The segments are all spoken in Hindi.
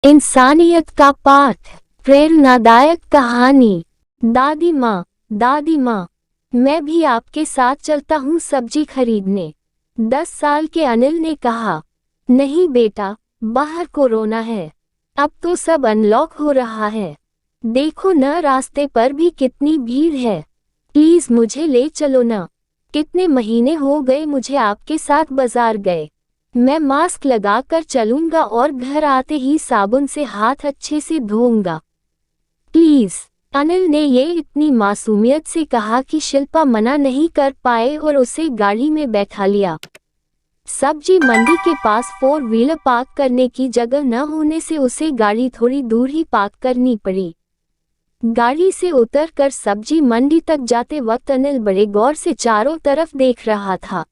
इंसानियत का पाठ, प्रेरणादायक कहानी। दादी माँ, मैं भी आपके साथ चलता हूँ सब्जी खरीदने। 10 साल के अनिल ने कहा। नहीं बेटा, बाहर कोरोना है। अब तो सब अनलॉक हो रहा है। देखो न, रास्ते पर भी कितनी भीड़ है। प्लीज मुझे ले चलो ना। कितने महीने हो गए मुझे आपके साथ बाजार गए। मैं मास्क लगाकर चलूंगा और घर आते ही साबुन से हाथ अच्छे से धोऊंगा। प्लीज। अनिल ने ये इतनी मासूमियत से कहा कि शिल्पा मना नहीं कर पाए और उसे गाड़ी में बैठा लिया। सब्जी मंडी के पास 4 व्हीलर पार्क करने की जगह न होने से उसे गाड़ी थोड़ी दूर ही पार्क करनी पड़ी। गाड़ी से उतरकर सब्जी मंडी तक जाते वक्त अनिल बड़े गौर से चारों तरफ देख रहा था।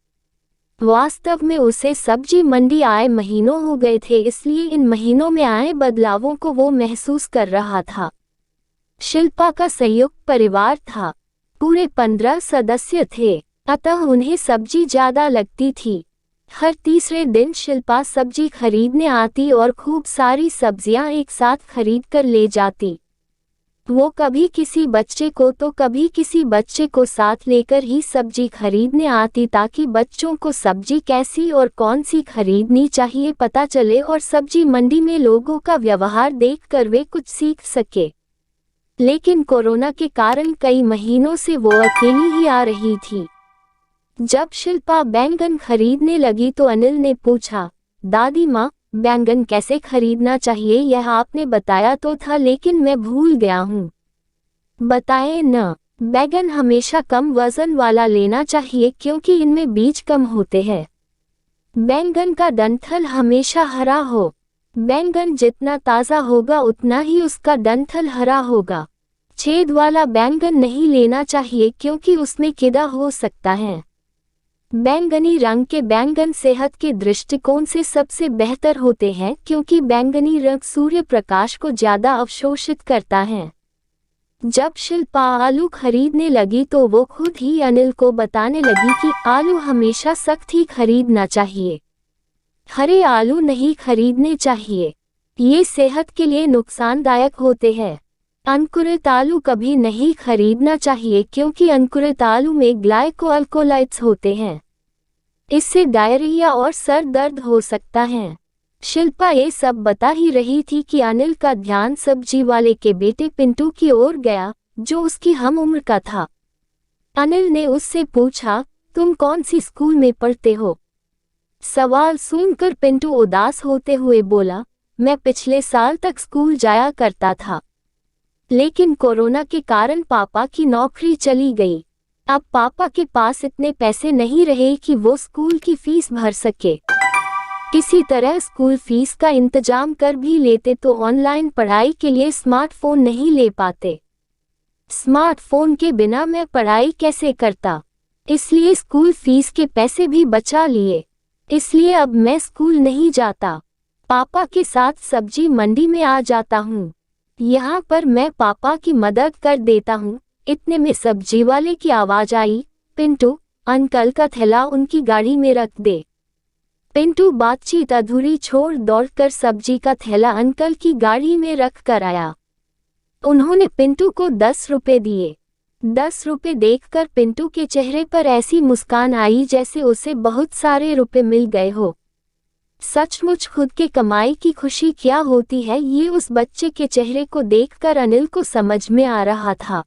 वास्तव में उसे सब्जी मंडी आए महीनों हो गए थे, इसलिए इन महीनों में आए बदलावों को वो महसूस कर रहा था। शिल्पा का संयुक्त परिवार था। पूरे 15 सदस्य थे, अतः उन्हें सब्जी ज्यादा लगती थी। हर तीसरे दिन शिल्पा सब्जी खरीदने आती और खूब सारी सब्जियां एक साथ खरीद कर ले जाती। वो कभी किसी बच्चे को तो कभी किसी बच्चे को साथ लेकर ही सब्जी खरीदने आती, ताकि बच्चों को सब्जी कैसी और कौन सी खरीदनी चाहिए पता चले और सब्जी मंडी में लोगों का व्यवहार देखकर वे कुछ सीख सके। लेकिन कोरोना के कारण कई महीनों से वो अकेली ही आ रही थी। जब शिल्पा बैंगन खरीदने लगी तो अनिल ने पूछा, दादी माँ, बैंगन कैसे खरीदना चाहिए यह आपने बताया तो था, लेकिन मैं भूल गया हूँ। बताएं न। बैंगन हमेशा कम वजन वाला लेना चाहिए क्योंकि इनमें बीज कम होते हैं। बैंगन का डंठल हमेशा हरा हो। बैंगन जितना ताज़ा होगा उतना ही उसका डंठल हरा होगा। छेद वाला बैंगन नहीं लेना चाहिए क्योंकि उसमें कीड़ा हो सकता है। बैंगनी रंग के बैंगन सेहत के दृष्टिकोण से सबसे बेहतर होते हैं क्योंकि बैंगनी रंग सूर्य प्रकाश को ज्यादा अवशोषित करता है। जब शिल्पा आलू खरीदने लगी तो वो खुद ही अनिल को बताने लगी कि आलू हमेशा सख्त ही खरीदना चाहिए, हरे आलू नहीं खरीदने चाहिए, ये सेहत के लिए नुकसानदायक होते हैं। अंकुरित आलू कभी नहीं खरीदना चाहिए क्योंकि अंकुरित आलू में ग्लाइकोअल्कोलाइड्स होते हैं, इससे डायरिया और सर दर्द हो सकता है। शिल्पा ये सब बता ही रही थी कि अनिल का ध्यान सब्जी वाले के बेटे पिंटू की ओर गया, जो उसकी हम उम्र का था। अनिल ने उससे पूछा, तुम कौन सी स्कूल में पढ़ते हो? सवाल सुनकर पिंटू उदास होते हुए बोला, मैं पिछले साल तक स्कूल जाया करता था, लेकिन कोरोना के कारण पापा की नौकरी चली गई। अब पापा के पास इतने पैसे नहीं रहे कि वो स्कूल की फीस भर सके। किसी तरह स्कूल फीस का इंतजाम कर भी लेते तो ऑनलाइन पढ़ाई के लिए स्मार्टफोन नहीं ले पाते। स्मार्टफोन के बिना मैं पढ़ाई कैसे करता, इसलिए स्कूल फीस के पैसे भी बचा लिए। इसलिए अब मैं स्कूल नहीं जाता, पापा के साथ सब्जी मंडी में आ जाता हूँ। यहाँ पर मैं पापा की मदद कर देता हूँ। इतने में सब्जी वाले की आवाज आई, पिंटू, अंकल का थैला उनकी गाड़ी में रख दे। पिंटू बातचीत अधूरी छोड़ दौड़कर सब्जी का थैला अंकल की गाड़ी में रख कर आया। उन्होंने पिंटू को 10 रुपए दिए। 10 रुपए देखकर पिंटू के चेहरे पर ऐसी मुस्कान आई जैसे उसे बहुत सारे रुपए मिल गए हो। सचमुच खुद के कमाई की खुशी क्या होती है, ये उस बच्चे के चेहरे को देखकर अनिल को समझ में आ रहा था।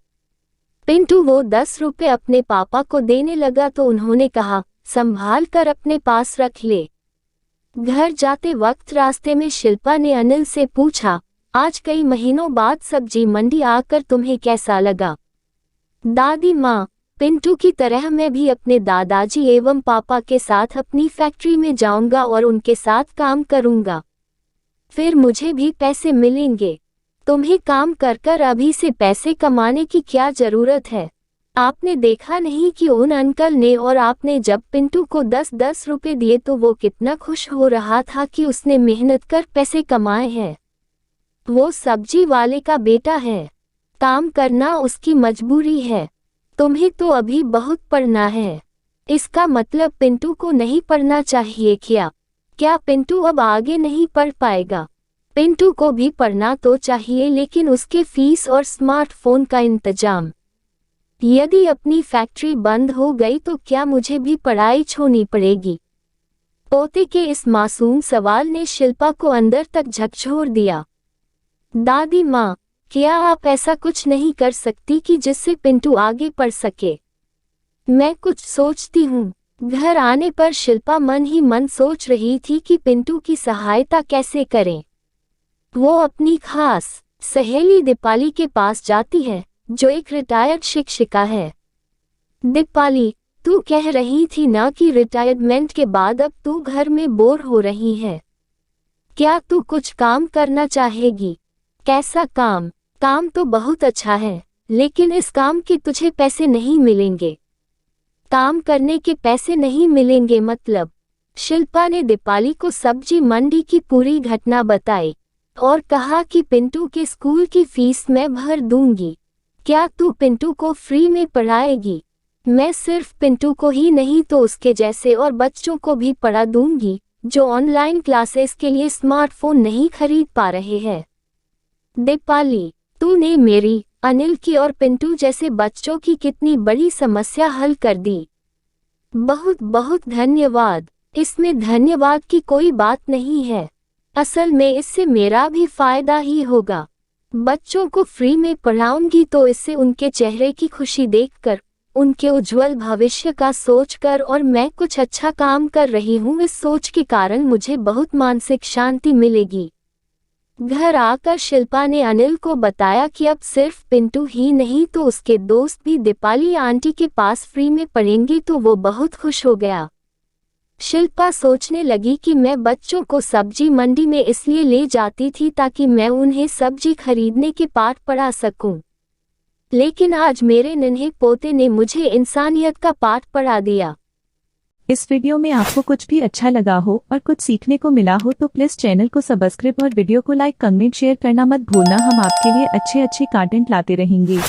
पिंटू वो 10 रुपए अपने पापा को देने लगा तो उन्होंने कहा, संभाल कर अपने पास रख ले। घर जाते वक्त रास्ते में शिल्पा ने अनिल से पूछा, आज कई महीनों बाद सब्जी मंडी आकर तुम्हें कैसा लगा? दादी माँ, पिंटू की तरह मैं भी अपने दादाजी एवं पापा के साथ अपनी फैक्ट्री में जाऊंगा और उनके साथ काम करूंगा। फिर मुझे भी पैसे मिलेंगे। तुम्हें काम कर कर अभी से पैसे कमाने की क्या जरूरत है? आपने देखा नहीं कि उन अंकल ने और आपने जब पिंटू को 10-10 रुपए दिए तो वो कितना खुश हो रहा था कि उसने मेहनत कर पैसे कमाए हैं। वो सब्जी वाले का बेटा है, काम करना उसकी मजबूरी है। तुम्हें तो अभी बहुत पढ़ना है। इसका मतलब पिंटू को नहीं पढ़ना चाहिए क्या? क्या पिंटू अब आगे नहीं पढ़ पाएगा? पिंटू को भी पढ़ना तो चाहिए, लेकिन उसके फीस और स्मार्टफोन का इंतजाम। यदि अपनी फैक्ट्री बंद हो गई तो क्या मुझे भी पढ़ाई छोड़नी पड़ेगी? पोते के इस मासूम सवाल ने शिल्पा को अंदर तक झकझोर दिया। दादी माँ, क्या आप ऐसा कुछ नहीं कर सकती कि जिससे पिंटू आगे पढ़ सके? मैं कुछ सोचती हूँ। घर आने पर शिल्पा मन ही मन सोच रही थी कि पिंटू की सहायता कैसे करें। वो अपनी खास सहेली दीपाली के पास जाती है, जो एक रिटायर्ड शिक्षिका है। दीपाली, तू कह रही थी ना कि रिटायरमेंट के बाद अब तू घर में बोर हो रही है। क्या तू कुछ काम करना चाहेगी? कैसा काम? काम तो बहुत अच्छा है, लेकिन इस काम के तुझे पैसे नहीं मिलेंगे। काम करने के पैसे नहीं मिलेंगे मतलब? शिल्पा ने दीपाली को सब्जी मंडी की पूरी घटना बताई और कहा कि पिंटू के स्कूल की फीस मैं भर दूंगी। क्या तू पिंटू को फ्री में पढ़ाएगी? मैं सिर्फ पिंटू को ही नहीं तो उसके जैसे और बच्चों को भी पढ़ा दूंगी जो ऑनलाइन क्लासेस के लिए स्मार्टफोन नहीं खरीद पा रहे हैं। दीपाली, तूने मेरी, अनिल की और पिंटू जैसे बच्चों की कितनी बड़ी समस्या हल कर दी। बहुत बहुत धन्यवाद। इसमें धन्यवाद की कोई बात नहीं है। असल में इससे मेरा भी फायदा ही होगा। बच्चों को फ्री में पढ़ाऊंगी तो इससे उनके चेहरे की खुशी देखकर, उनके उज्जवल भविष्य का सोचकर और मैं कुछ अच्छा काम कर रही हूँ इस सोच के कारण मुझे बहुत मानसिक शांति मिलेगी। घर आकर शिल्पा ने अनिल को बताया कि अब सिर्फ पिंटू ही नहीं तो उसके दोस्त भी दीपाली आंटी के पास फ्री में पढ़ेंगे, तो वो बहुत खुश हो गया। शिल्पा सोचने लगी कि मैं बच्चों को सब्जी मंडी में इसलिए ले जाती थी ताकि मैं उन्हें सब्जी खरीदने के पाठ पढ़ा सकूं। लेकिन आज मेरे नन्हे पोते ने मुझे इंसानियत का पाठ पढ़ा दिया। इस वीडियो में आपको कुछ भी अच्छा लगा हो और कुछ सीखने को मिला हो तो प्लीज चैनल को सब्सक्राइब और वीडियो को लाइक, कमेंट, शेयर करना मत भूलना। हम आपके लिए अच्छे कंटेंट लाते रहेंगे।